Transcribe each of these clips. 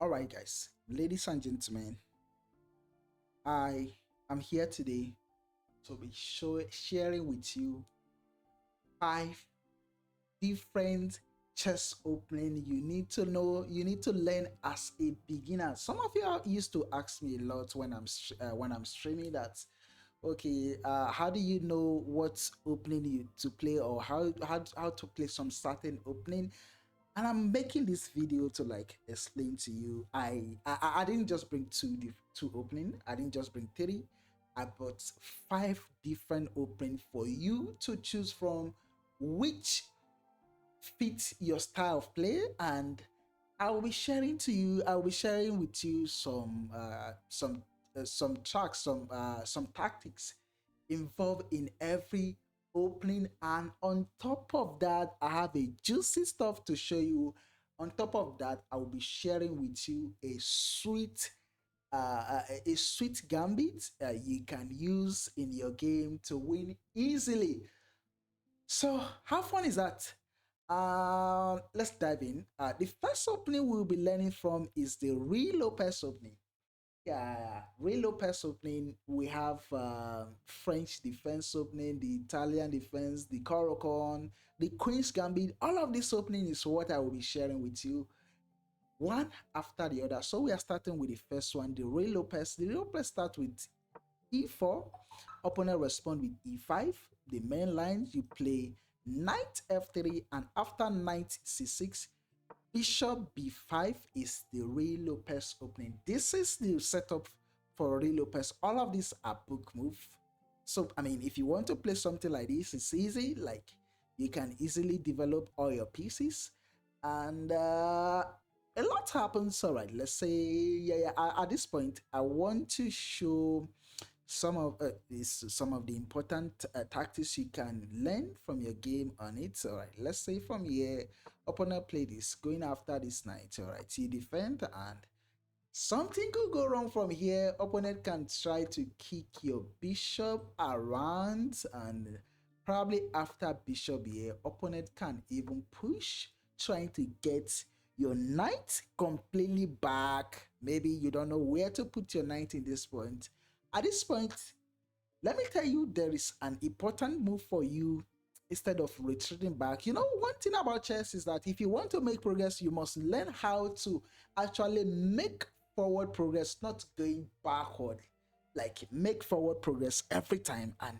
All right, guys, ladies and gentlemen, I am here today to be sharing with you five different chess opening you need to know, you need to learn as a beginner. Some of you used to ask me a lot when I'm streaming that. Okay, how do you know what opening you to play, or how to play some certain opening? And I'm making this video to like explain to you. I didn't just bring two opening. I didn't just bring three. I brought five different opening for you to choose from, which fits your style of play. And I will be sharing to you. I will be sharing with you some tracks, some tactics involved in every opening. And on top of that, I have a juicy stuff to show you. On top of that, I will be sharing with you a sweet gambit you can use in your game to win easily. So how fun is that? Let's dive in. The first opening we'll be learning from is the Ruy Lopez opening. Yeah, Ruy Lopez opening. We have French defense opening, the Italian defense, the Corocon, the Queen's Gambit. All of this opening is what I will be sharing with you, one after the other. So we are starting with the first one, the Ruy Lopez. The Ruy Lopez starts with e4. Opponent respond with e5. The main line, you play knight f3, and after knight c6, bishop b5 is the Ruy Lopez opening. This is the setup for Ruy Lopez. All of these are book move. So I mean, if you want to play something like this, it's easy. Like, you can easily develop all your pieces, and a lot happens. All right, let's say, at this point, I want to show some of the important tactics you can learn from your game on it. All right, let's say from here, opponent play this, going after this knight. All right, you defend, and something could go wrong from here. Opponent can try to kick your bishop around, and probably after bishop here, opponent can even push, trying to get your knight completely back. Maybe you don't know where to put your knight in this point. At this point, let me tell you, there is an important move for you. Instead of retreating back, you know, one thing about chess is that if you want to make progress, you must learn how to actually make forward progress, not going backward. Like, make forward progress every time. And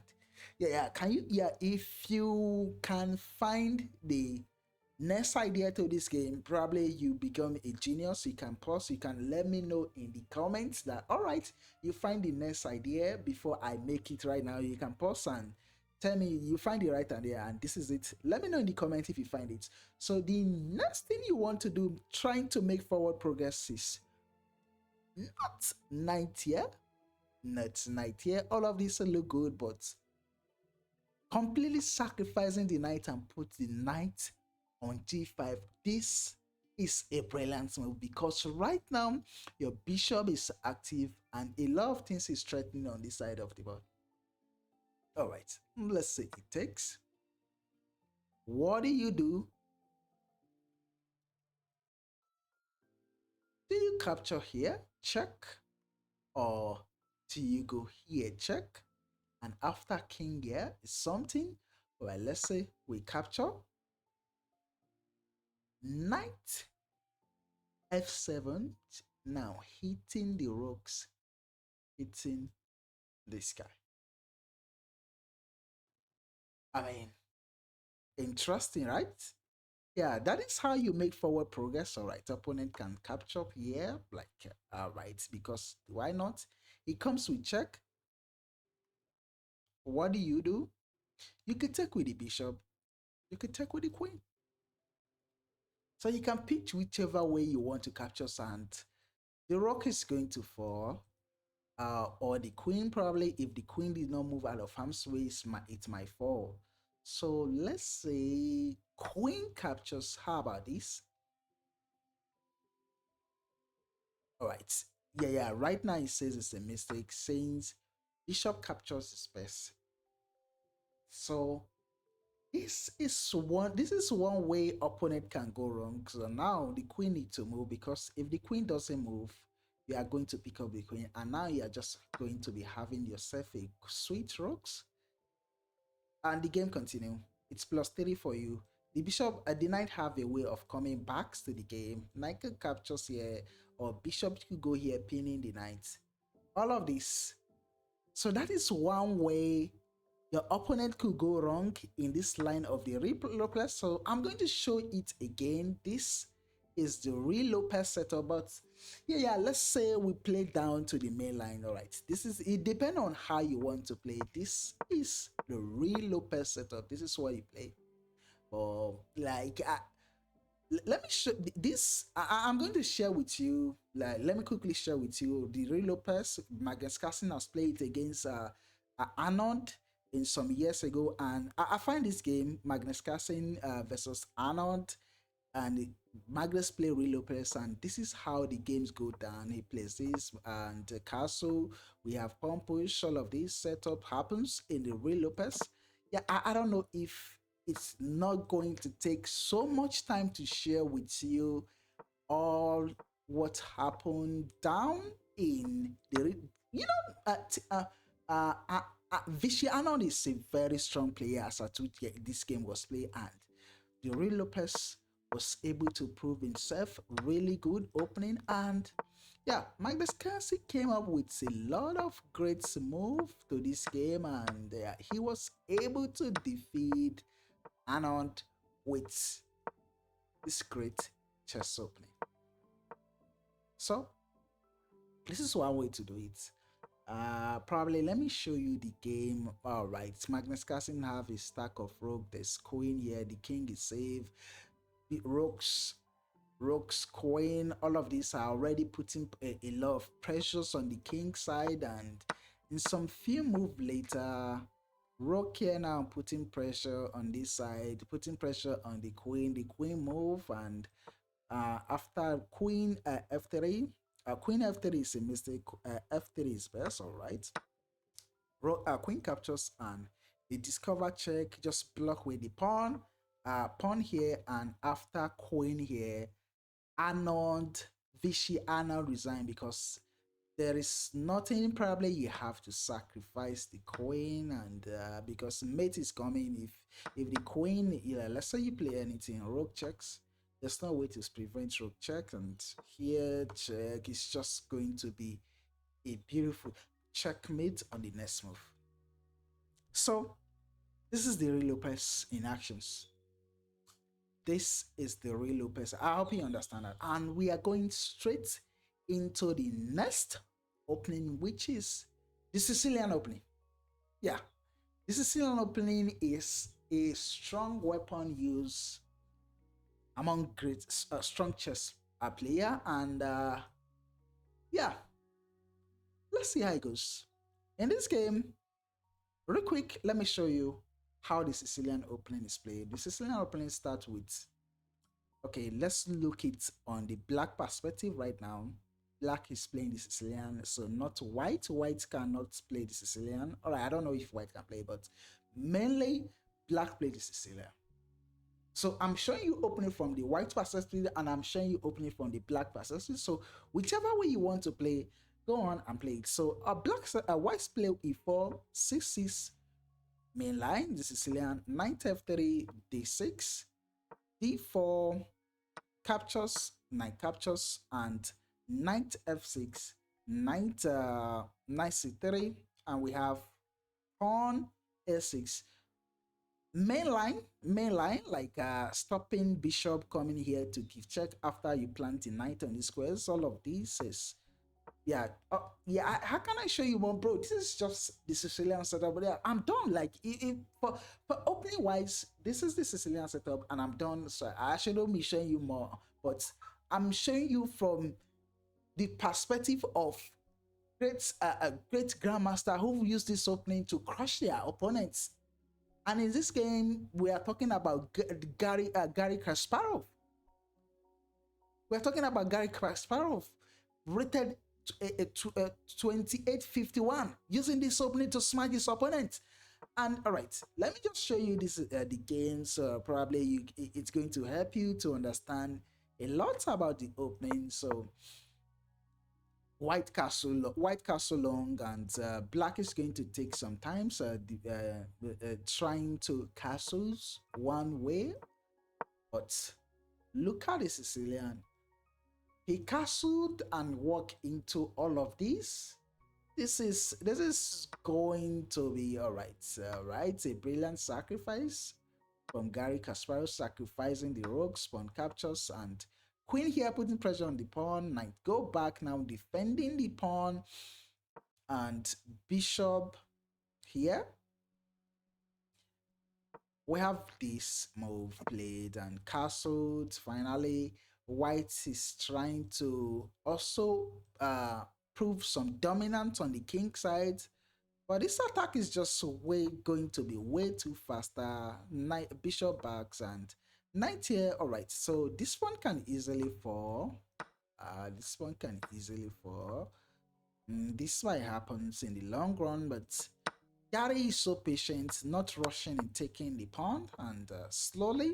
if you can find the next idea to this game, probably you become a genius. You can pause, you can let me know in the comments that, all right, you find the next idea before I make it right now. You can pause and tell me you find the right idea and this is it. Let me know in the comments if you find it. So the next thing you want to do, trying to make forward progress, is not knight here, not knight here. All of these look good, but completely sacrificing the knight and put the knight on g5. This is a brilliant move, because right now your bishop is active and a lot of things is threatening on this side of the board. All right, let's say it takes. What do? Do you capture here, check, or do you go here, check, and after king here is something? Well, let's say we capture, knight f7, now hitting the rooks, hitting this guy. I mean, interesting, right? Yeah, that is how you make forward progress. All right, opponent can capture here, like, all right, because why not? It comes with check. What do? You could take with the bishop, you could take with the queen. So you can pick whichever way you want to capture sand. The rook is going to fall, or the queen, probably. If the queen did not move out of harm's way, it might fall. So let's say queen captures. How about this? All right. Right now it says it's a mistake, saying bishop captures the space. So This is one way opponent can go wrong. So now the queen need to move, because if the queen doesn't move, you are going to pick up the queen, and now you are just going to be having yourself a sweet rocks, and the game continue. It's +3 for you. The bishop, the knight have a way of coming back to the game. Knight could captures here, or bishop could go here, pinning the knight. All of this. So that is one way your opponent could go wrong in this line of the Ruy Lopez. So I'm going to show it again. This is the Ruy Lopez setup, but yeah, let's say we play down to the main line. All right, this is it. Depends on how you want to play. This is the Ruy Lopez setup. This is what you play. But like, let me show this. I'm going to share with you. Like, let me quickly share with you the Ruy Lopez. Magnus Carlsen has played it against Arnold in some years ago, and I find this game, Magnus Carlsen versus Arnold, and Magnus play Ruy Lopez, and this is how the games go down. He plays this, and Castle, we have pawn push. All of this setup happens in the Ruy Lopez. Yeah, I don't know if it's not going to take so much time to share with you all what happened down in the, Vichy Arnold is a very strong player, as I told you this game was played, and the Ruy Lopez was able to prove himself really good opening. And yeah, Magnus Carlsen came up with a lot of great moves to this game, and he was able to defeat Arnold with this great chess opening. So this is one way to do it. Probably let me show you the game. All right, Magnus Carlsen have a stack of rook. There's queen here. The king is safe. The rooks, queen. All of these are already putting a lot of pressures on the king side, and in some few move later, rook here now putting pressure on this side, putting pressure on the queen. The queen move, and after queen f3, queen f3 is a mistake. F3 is best, all right. Queen captures, and the discover check, just block with the pawn. Pawn here, and after queen here, Arnold, Vichy Arnold resign, because there is nothing. Probably you have to sacrifice the queen, and because mate is coming. If the queen, let's say you play anything, rook checks, there's no way to prevent rook check, and here check is just going to be a beautiful checkmate on the next move. So this is the Ruy Lopez in actions. This is the Ruy Lopez. I hope you understand that. And we are going straight into the next opening, which is the Sicilian opening. Yeah, the Sicilian opening is a strong weapon used among great strong chess player, and yeah, let's see how it goes in this game. Real quick, let me show you how the Sicilian opening is played. The Sicilian opening starts with, okay, let's look it on the black perspective right now. Black is playing the Sicilian, so not white. White cannot play the Sicilian. All right, I don't know if white can play, but mainly black plays the Sicilian. So I'm showing you opening from the white perspective, and I'm showing you opening from the black perspective. So whichever way you want to play, go on and play it. So white play e4, 6-6 main line, the Sicilian, knight f3, d6, d4, captures, knight captures, and knight f6, knight c3, and we have pawn a6. Main line, like stopping bishop coming here to give check after you plant a knight on the squares. All of this is, yeah, how can I show you more, bro? This is just the Sicilian setup. But yeah, I'm done. Like, for opening wise, this is the Sicilian setup, and I'm done. So I shouldn't be showing you more, but I'm showing you from the perspective of great grandmaster who used this opening to crush their opponents. And in this game, we are talking about Gary Kasparov. We're talking about Gary Kasparov, rated 2851, using this opening to smash his opponent. And all right, let me just show you this the game. So probably it's going to help you to understand a lot about the opening. So White Castle long, and black is going to take some time. So trying to castles one way, but look at the Sicilian. He castled and walked into all of this. This is going to be all right. Right, a brilliant sacrifice from Gary Kasparov, sacrificing the rogues, pawn captures, and queen here putting pressure on the pawn. Knight go back now, defending the pawn, and bishop here. We have this move played and castled. Finally, white is trying to also prove some dominance on the king side. But this attack is just going to be way too faster. Knight, bishop backs, and knight here. All right, so this one can easily fall. This one can easily fall. This might happens in the long run, but Gary is so patient, not rushing in taking the pawn, and slowly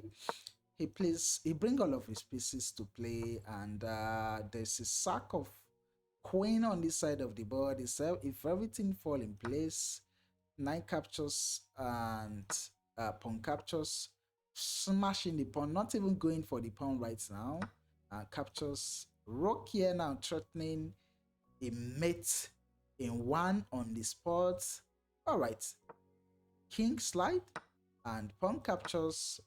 he bring all of his pieces to play, and there's a sack of queen on this side of the board. If everything fall in place, knight captures and pawn captures, smashing the pawn, not even going for the pawn right now. Captures rook here now, threatening a mate in one on the spot. All right, king slide and pawn captures,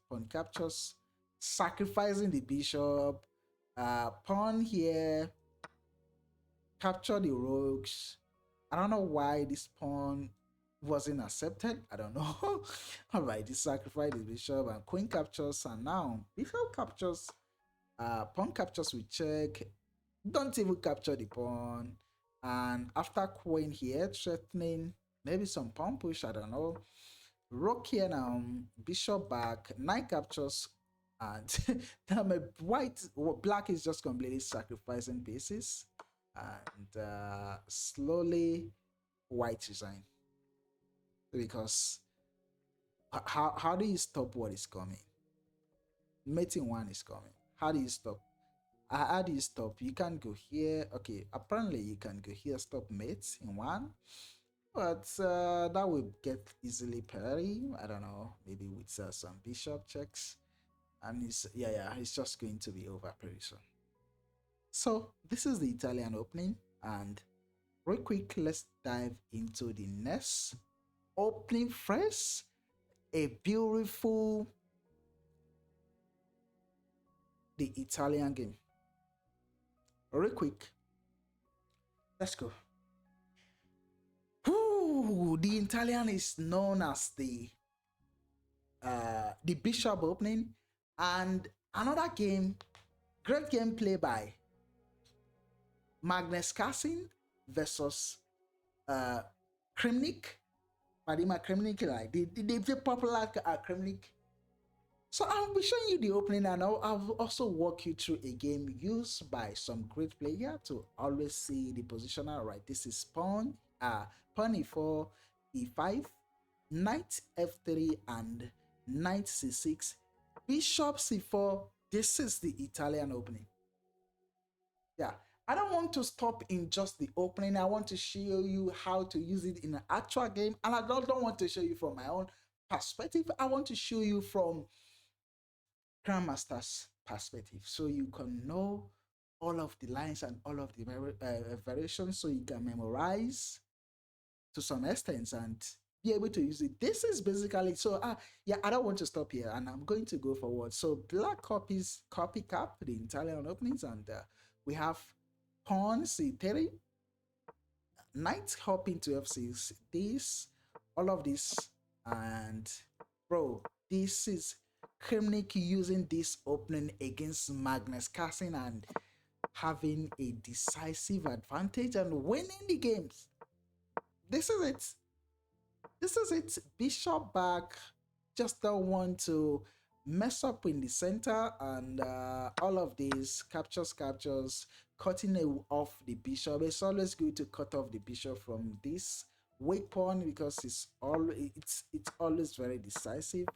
sacrificing the bishop. Pawn here, capture the rogues. I don't know why this pawn wasn't accepted. I don't know. All right, he sacrificed the bishop and queen captures, and now bishop captures. Pawn captures with check. Don't even capture the pawn. And after queen here, threatening maybe some pawn push. I don't know. Rook here now, bishop back, knight captures, and black is just completely sacrificing pieces, and slowly white resign, because how do you stop what is coming? Mating one is coming. How do you stop? How do you stop? You can't go here. Okay, apparently you can go here, stop mate in one, but that will get easily parry. I don't know, maybe with some bishop checks, and it's just going to be over pretty soon. So this is the Italian opening, and real quick, let's dive into the next opening first. A beautiful the Italian game. Real quick, let's go. Ooh, the Italian is known as the bishop opening, and another game, great gameplay by Magnus Carlsen versus Krimnik. Vladimir Krimnik, like the popular Krimnik. So I'll be showing you the opening, and I'll also walk you through a game used by some great player to always see the positional. Right, this is pawn, pawn e4, e5, knight f3, and knight c6, bishop c4. This is the Italian opening. Yeah, I don't want to stop in just the opening. I want to show you how to use it in an actual game, and I don't want to show you from my own perspective. I want to show you from grandmasters perspective, so you can know all of the lines and all of the variations, so you can memorize to some extent and be able to use it. This is basically, so yeah, I don't want to stop here, and I'm going to go forward. So black copy cap the Italian openings, and we have pawn c3, knight hopping to f6, this, all of this, and bro, this is Krimnik using this opening against Magnus Carlsen and having a decisive advantage and winning the games. This is it. This is it. Bishop back. Just don't want to mess up in the center, and all of these captures, cutting off the bishop. It's always good to cut off the bishop from this weak pawn because it's always very decisive.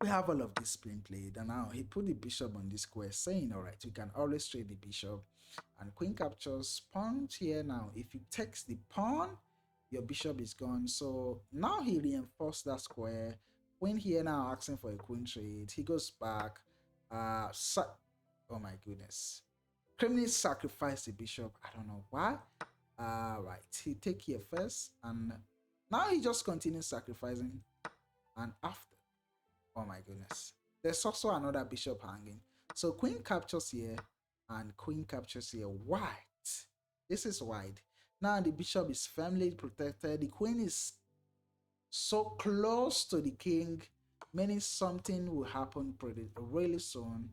We have all of this being played, and now he put the bishop on the square, saying, all right, you can always trade the bishop. And queen captures pawn here. Now if he takes the pawn, your bishop is gone. So now he reinforced that square. Queen here now asking for a queen trade. He goes back. Oh my goodness. Kremlin sacrificed the bishop. I don't know why. Right, he take here first, and now he just continues sacrificing. And after, oh my goodness, there's also another bishop hanging. So queen captures here, and queen captures here. White. This is white. Now the bishop is firmly protected. The queen is so close to the king, meaning something will happen pretty really soon.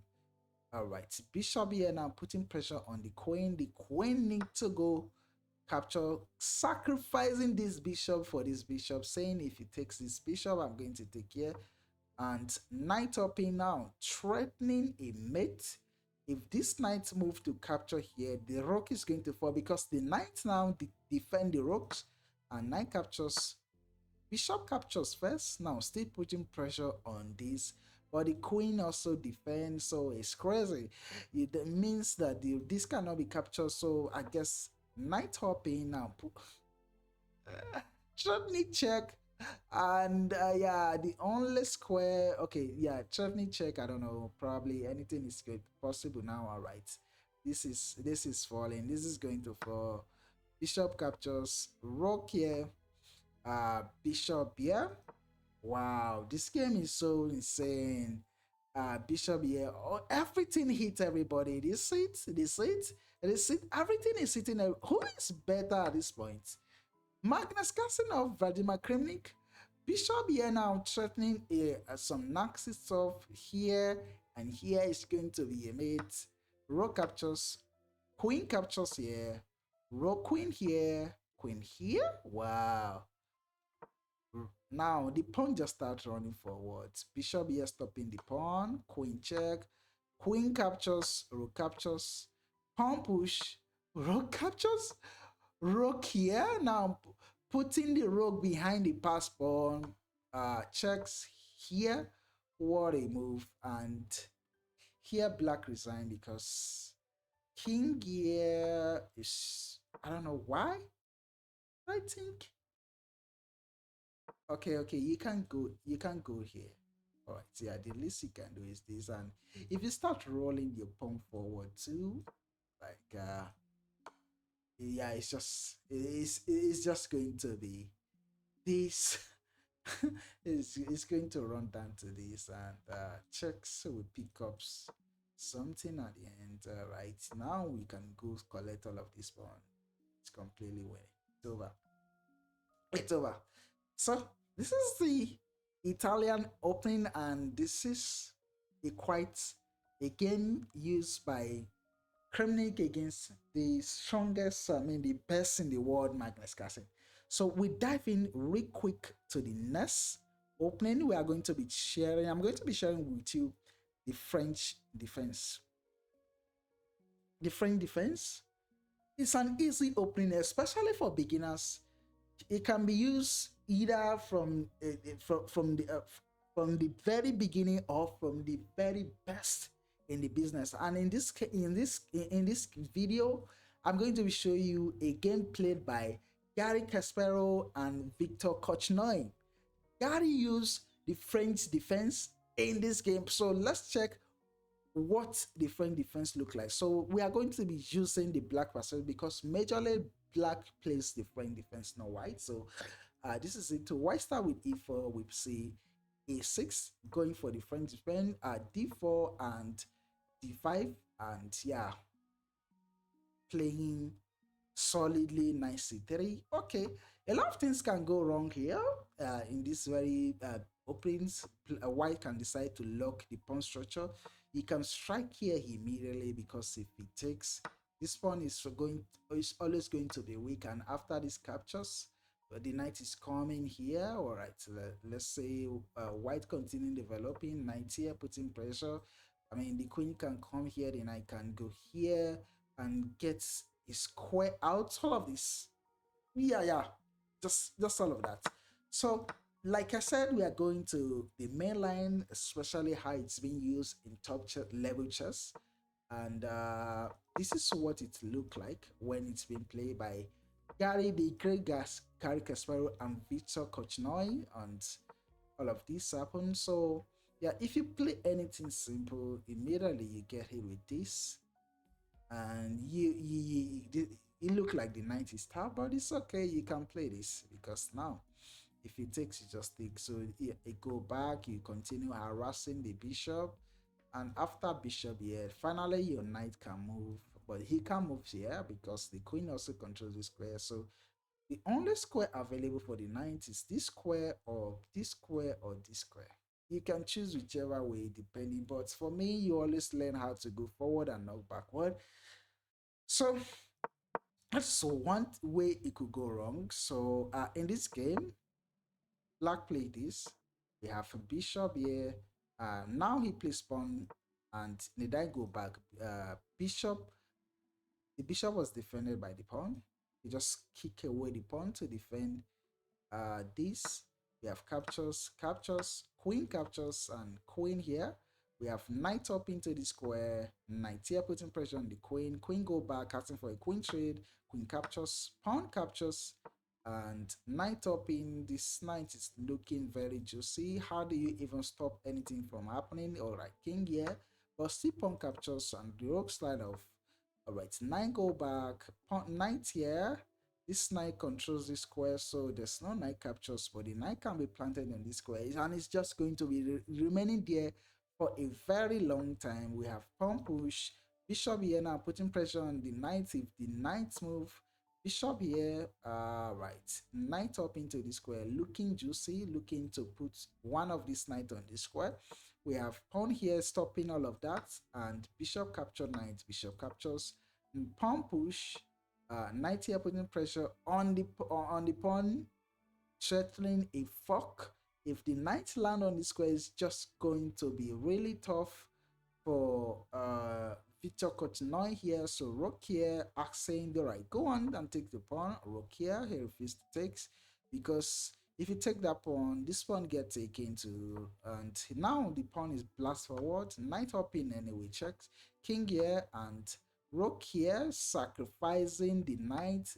All right, bishop here now putting pressure on the queen. The queen need to go capture, sacrificing this bishop for this bishop, saying if he takes this bishop, I'm going to take here. And knight up in now, threatening a mate. If this knight move to capture here, the rook is going to fall because the knight now defend the rooks, and knight captures. Bishop captures first, now still putting pressure on this, but the queen also defends, so it's crazy. It means that this cannot be captured, so I guess knight hopping now. Chutney check, and yeah, the only square. Okay, yeah, chutney check. I don't know. Probably anything is good possible now. All right, this is falling. This is going to fall. Bishop captures. Rook here. Bishop here. Wow, this game is so insane. Bishop here. Oh, everything hit everybody. This it. Everything is hitting. Who is better at this point? Magnus Carlsen of Vladimir Kremnik. Bishop here now threatening some Nazi stuff here, and here is going to be a mate. Rook captures, queen captures here, rook queen here, queen here. Wow. Now the pawn just starts running forwards. Bishop here stopping the pawn, queen check, queen captures, rook captures, pawn push, rook captures, rook here. Now putting the rook behind the pass pawn, checks here. What a move. And here black resign because king here is, I don't know why. I think, okay, you can't go here. All right, yeah, the least you can do is this. And if you start rolling your pawn forward too, like yeah, it's just going to be this. It's going to run down to this, and checks will pick up something at the end. Right now we can go collect all of this pawn. It's completely winning. It's over. It's over. So this is the Italian Open, and this is quite a game used by Kremnik against the strongest, I mean, the best in the world, Magnus Carlsen. So we dive in real quick to the next opening. We are going to be sharing. I'm going to be sharing with you the French defense. The French defense is an easy opening, especially for beginners. It can be used either from the very beginning or from the very best in the business. And in this video, I'm going to be showing you a game played by Gary Kasparov and Victor Korchnoi. Gary used the French defense in this game, so let's check what the French defense look like. So we are going to be using the black perspective because majorly black plays the French defense, not white. So this is it. White start with e4 with c a6, going for the French defense, d4 and d5, and yeah, playing solidly knight c3. Okay, a lot of things can go wrong here in this very openings. White can decide to lock the pawn structure. He can strike here immediately because if he takes, this pawn is always going to be weak, and after this captures, the knight is coming here. All right, let's say white continue developing, knight here putting pressure. I mean, the queen can come here, the knight can go here and get a square out. All of this Yeah. Just all of that. So, like I said, we are going to the main line, especially how it's being used in level chess, and this is what it looked like when it's been played by Gary the Great Gary Kasparov and Victor Korchnoi, and all of this happened. So yeah, if you play anything simple, immediately you get hit with this, and it look like the 90s star, but it's okay. You can play this because now, if it takes, you just take. So it go back. You continue harassing the bishop, and after bishop here, finally your knight can move, but he can't move here because the queen also controls the square. So the only square available for the knight is this square or this square or this square. You can choose whichever way depending, but for me, you always learn how to go forward and not backward. So that's one way it could go wrong. So in this game, black played this. We have a bishop here. Now he plays pawn, and did I go back? Bishop. The bishop was defended by the pawn. He just kick away the pawn to defend this. We have captures, captures, queen captures, and queen here. We have knight up into the square, knight here putting pressure on the queen. Queen go back, asking for a queen trade. Queen captures, pawn captures, and knight up in. This knight is looking very juicy. How do you even stop anything from happening? All right, king here, but still pawn captures and the rook slide off. All right, knight go back, pawn knight here. This knight controls this square, so there's no knight captures, but the knight can be planted in this square, and it's just going to be remaining there for a very long time. We have pawn push, bishop here now putting pressure on the knight. If the knight move, bishop here, right, knight up into the square, looking juicy, looking to put one of this knight on the square. We have pawn here stopping all of that, and bishop capture knight, bishop captures, pawn push, knight here putting pressure on the pawn, threatening a fork. If the knight land on the square, it's just going to be really tough for Victor Korchnoi here. So rook here, asking the right, go on and take the pawn. Rook here, he refuses to take, because if you take that pawn, this pawn gets taken to, and now the pawn is blast forward. Knight up in anyway, checks. King here and rook here, sacrificing the knight.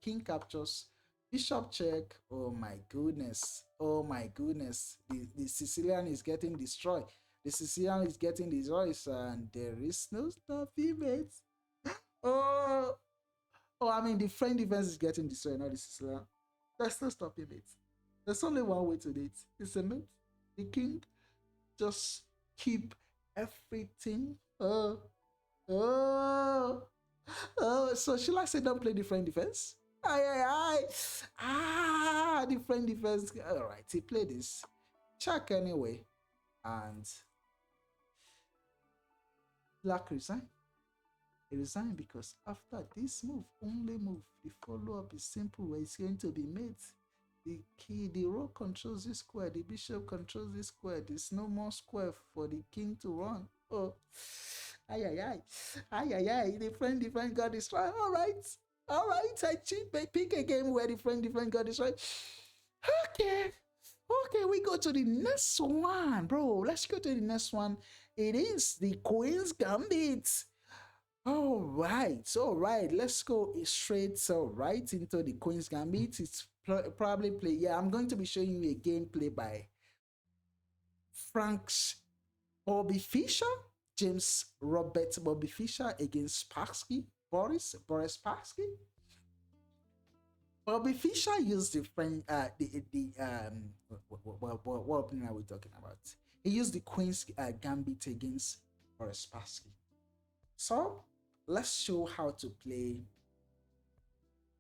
King captures, bishop check. Oh my goodness, oh my goodness, the Sicilian is getting destroyed. The Sicilian is getting destroyed, and there is no stopping it. Oh, oh, I mean, the French defense is getting destroyed, not the Sicilian. There's no stopping it. There's only one way to do it. It's a mate. The king just keep everything. Oh, oh. So should I say don't play different defense? Aye, aye, aye. Ah, different defense. All right, he played this. Check anyway, and Black resign. He resigned because after this move, only move, the follow-up is simple where it's going to be made. The key, the rook controls this square, the bishop controls this square. There's no more square for the king to run. Oh, ay, ay, ay, ay, ay, ay. The friend defense got destroyed. All right, I cheat, pick a game where the friend defense got destroyed. Okay, okay, we go to the next one, bro. Let's go to the next one. It is the Queen's Gambit. All right. Let's go straight right into the Queen's Gambit. It's probably play. Yeah, I'm going to be showing you a gameplay by Frank's Bobby Fischer, James Robert Bobby Fischer against Spassky, Boris Spassky. Bobby Fischer used the French, what opening are we talking about? He used the Queen's Gambit against Boris Spassky. So let's show how to play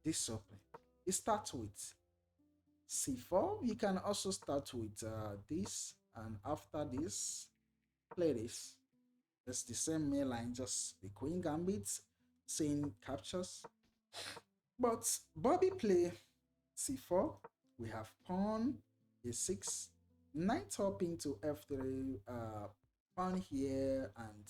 this opening. It starts with c4. You can also start with this, and after this, play this. It's the same main line, just the Queen Gambit, same captures. But Bobby play c4. We have pawn a6, knight up into f3, pawn here, and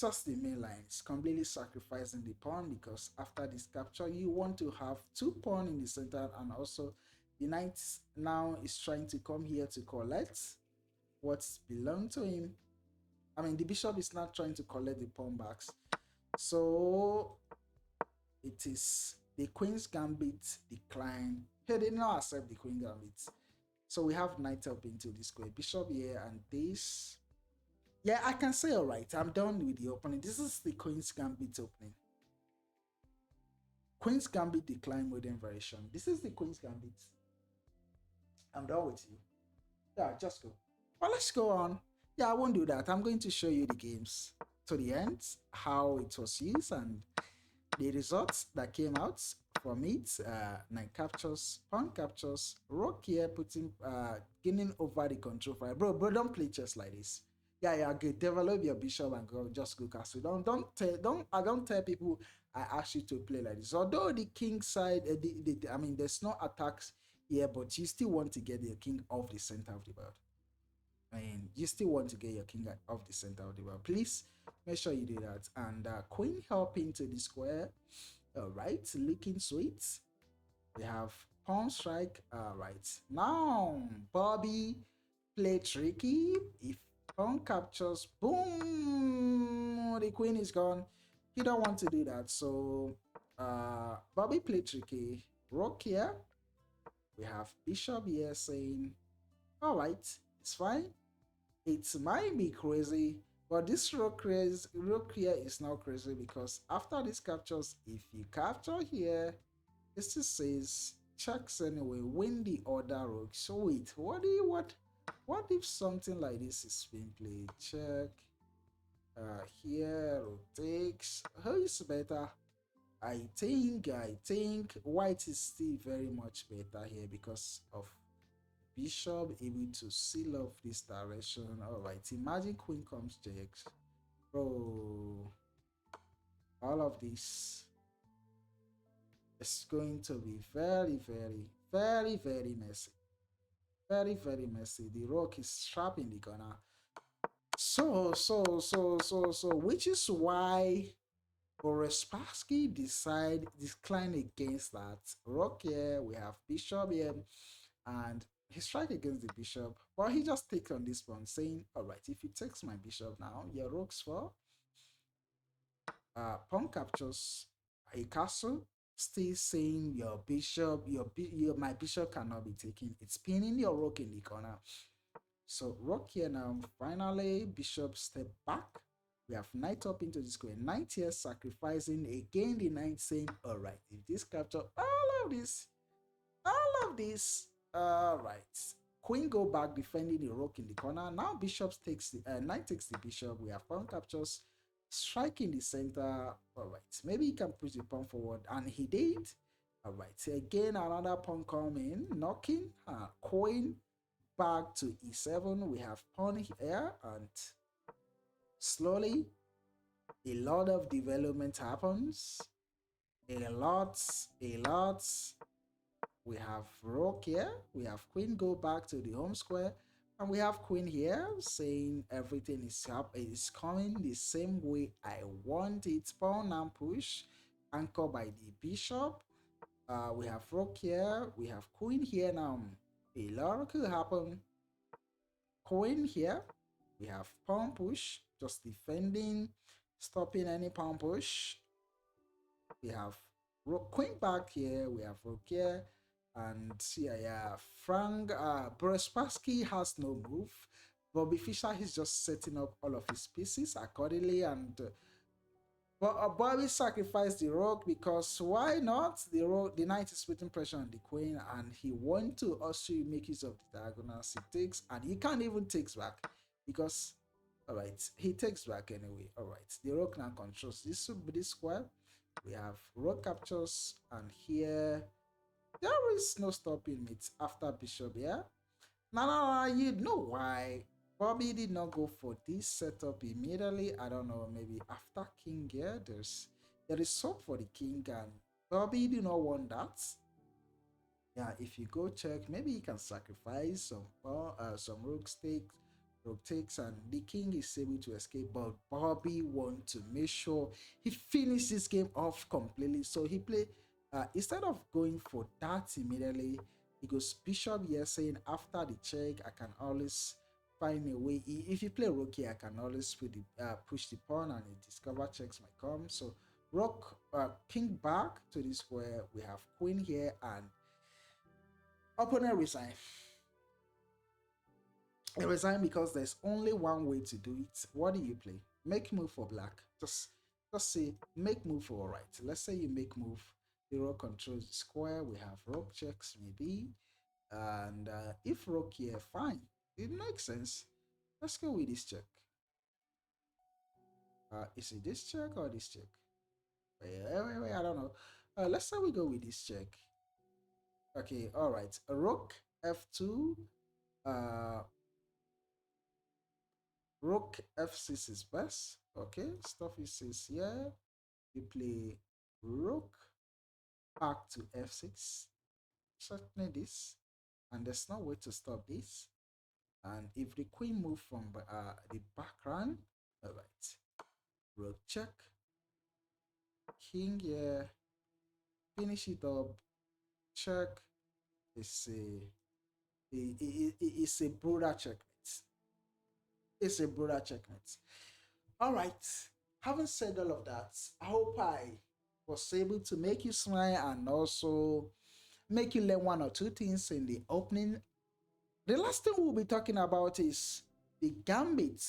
just the main line. It's completely sacrificing the pawn because after this capture, you want to have two pawn in the center, and also the knight now is trying to come here to collect what belonged to him. I mean, the bishop is not trying to collect the pawn backs. So it is the queen's gambit decline. He did not accept the queen gambit. So we have knight up into the square, bishop here, and this. Yeah, I can say all right. I'm done with the opening. This is the queen's gambit opening. Queen's gambit decline modern version. This is the queen's gambit. I'm done with you. Yeah, just go. Well, let's go on. Yeah, I won't do that. I'm going to show you the games to the end, how it was used, and the results that came out from it. Knight captures, pawn captures, rook here, putting gaining over the control file. Bro, don't play chess like this. Yeah, good. Develop your bishop and go just go castle. I don't tell people I ask you to play like this. Although the king side, I mean, there's no attacks here, but you still want to get your king off the center of the board. I mean, you still want to get your king off the center of the board. Please make sure you do that. And queen help into the square. All right, looking sweet. We have pawn strike. All right, now Bobby play tricky. If pawn captures, boom, the queen is gone. You don't want to do that. So Bobby play tricky. Rook here. We have bishop here saying, all right, it's fine. It might be crazy, but this rook here is not crazy because after this captures, if you capture here, it still says checks anyway, win the other rook. So wait, what if something like this is being played? Check. Here rook takes. Who is better? I think white is still very much better here because of bishop able to seal off this direction. All right, imagine queen comes jacks. Bro, all of this is going to be very, very, very, very messy. Very, very messy. The rook is trapped in the corner. So, which is why Borespassky decline against that. Rook here, we have bishop here, and he strike against the bishop, but he just takes on this pawn, saying, all right, if he takes my bishop now, your rook's for pawn captures a castle, still saying your bishop, my bishop cannot be taken. It's pinning your rook in the corner. So rook here now, finally, bishop step back. We have knight up into the square. Knight here sacrificing again the knight, saying, all right, if this capture, all of this, all right. Queen go back defending the rook in the corner. Now bishop takes the knight takes the bishop. We have pawn captures, striking the center. All right, maybe he can push the pawn forward, and he did. All right, again another pawn coming, knocking. Queen back to e7. We have pawn here, and slowly a lot of development happens. A lot. We have rook here. We have queen go back to the home square. And we have queen here saying everything is coming the same way I want it. Pawn and push. Anchored by the bishop. We have rook here. We have queen here now. A lot could happen. Queen here. We have pawn push. Just defending. Stopping any pawn push. We have rook queen back here. We have rook here. And yeah, Frank Borespassky has no move. Bobby Fischer is just setting up all of his pieces accordingly, and Bobby sacrificed the rook because why not? The knight is putting pressure on the queen, and he wants to also make use of the diagonals he takes, and he can't even take back because all right, he takes back anyway. All right, the rook now controls this square. We have rook captures, and here there is no stopping it after bishop here. Now, you know why Bobby did not go for this setup immediately. I don't know, maybe after king here, there is hope for the king, and Bobby do not want that. Yeah, if you go check, maybe you can sacrifice some rook stakes, Rook takes, and the king is able to escape, but Bobby wants to make sure he finishes this game off completely. So he play instead of going for that immediately, he goes bishop here, saying after the check, I can always find a way. If you play rook here, I can always push the pawn, and a discover checks might come. So rook king back to the square. We have queen here, and opponent resign. It resign because there's only one way to do it. What do you play? Make move for black. Just say make move for right. Let's say you make move. The rook controls the square. We have rook checks maybe. And if rook here, fine. It makes sense. Let's go with this check. Is it this check or this check? Wait, I don't know. Let's say we go with this check. Okay, all right. Rook f2. Uh, Rook f6 is best. Okay, stuff is 6 here. You play rook back to f6. Certainly this. And there's no way to stop this. And if the queen move from the background, all right. Rook check. King here. Finish it up. Check. It's a brutal checkmate. It's a brutal checkmate. All right. Having said all of that, I hope I was able to make you smile and also make you learn one or two things in the opening. The last thing we'll be talking about is the gambit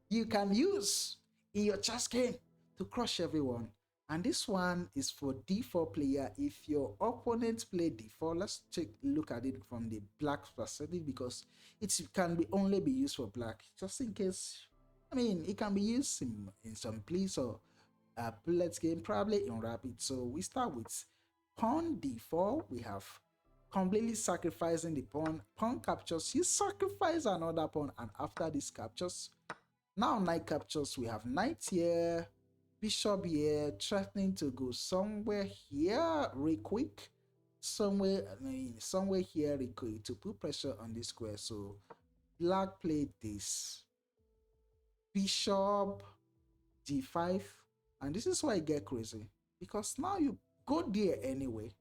you can use in your chess game to crush everyone. And this one is for d4 player. If your opponent play d4, let's take a look at it from the black perspective, because it can be only be used for black, just in case. I mean, it can be used in some place or bullet game, probably in rapid. So we start with pawn d4. We have completely sacrificing the pawn. Pawn captures, you sacrifice another pawn, and after this captures, now knight captures. We have knight here, bishop here, threatening to go somewhere here real quick. Somewhere here real quick to put pressure on this square. So black played this. Bishop d5. And this is why I get crazy. Because now you go there anyway.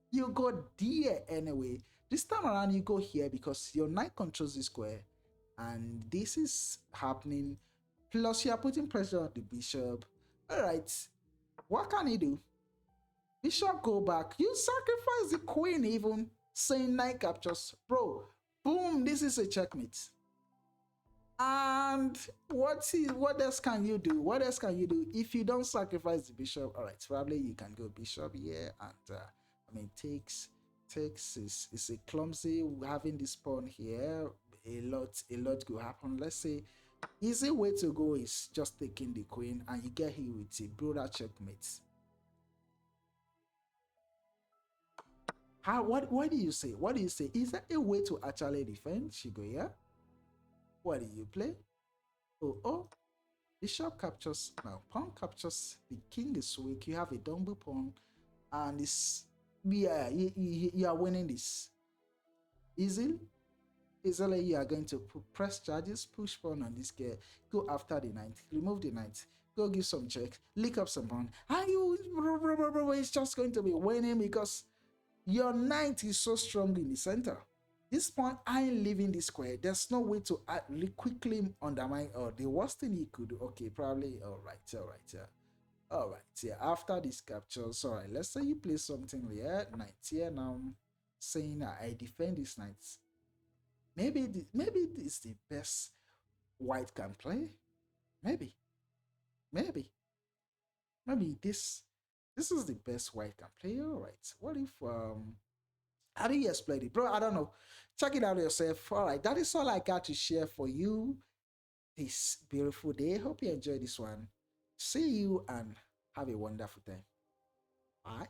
You go there anyway. This time around, you go here because your knight controls the square. And this is happening. Plus, you are putting pressure on the bishop. All right. What can he do? Bishop go back. You sacrifice the queen even. Saying knight captures. Bro, boom. This is a checkmate. And what else can you do? What else can you do if you don't sacrifice the bishop? All right, probably you can go bishop here, and I mean takes is a clumsy having this pawn here. A lot could happen. Let's say easy way to go is just taking the queen, and you get here with a brutal checkmate. What do you say? What do you say? Is that a way to actually defend? Shigo here. What do you play? Oh, bishop captures. Now pawn captures. The king is weak. You have a double pawn, and you are winning this easily. Easily, you are going to press charges, push pawn on this guy, go after the knight, remove the knight, go give some check, lick up some pawn, and it's just going to be winning because your knight is so strong in the center. This pawn ain't leaving the square. There's no way to quickly undermine. Or the worst thing he could do. Okay, probably. All right, yeah. After this capture, sorry. Let's say you play something here, knight here now, saying I defend this knight. Maybe this is the best white can play. Maybe this is the best white can play. All right. What if how do you explain it, bro? I don't know. Check it out yourself. All right, that is all I got to share for you this beautiful day. Hope you enjoy this one. See you and have a wonderful time. Bye.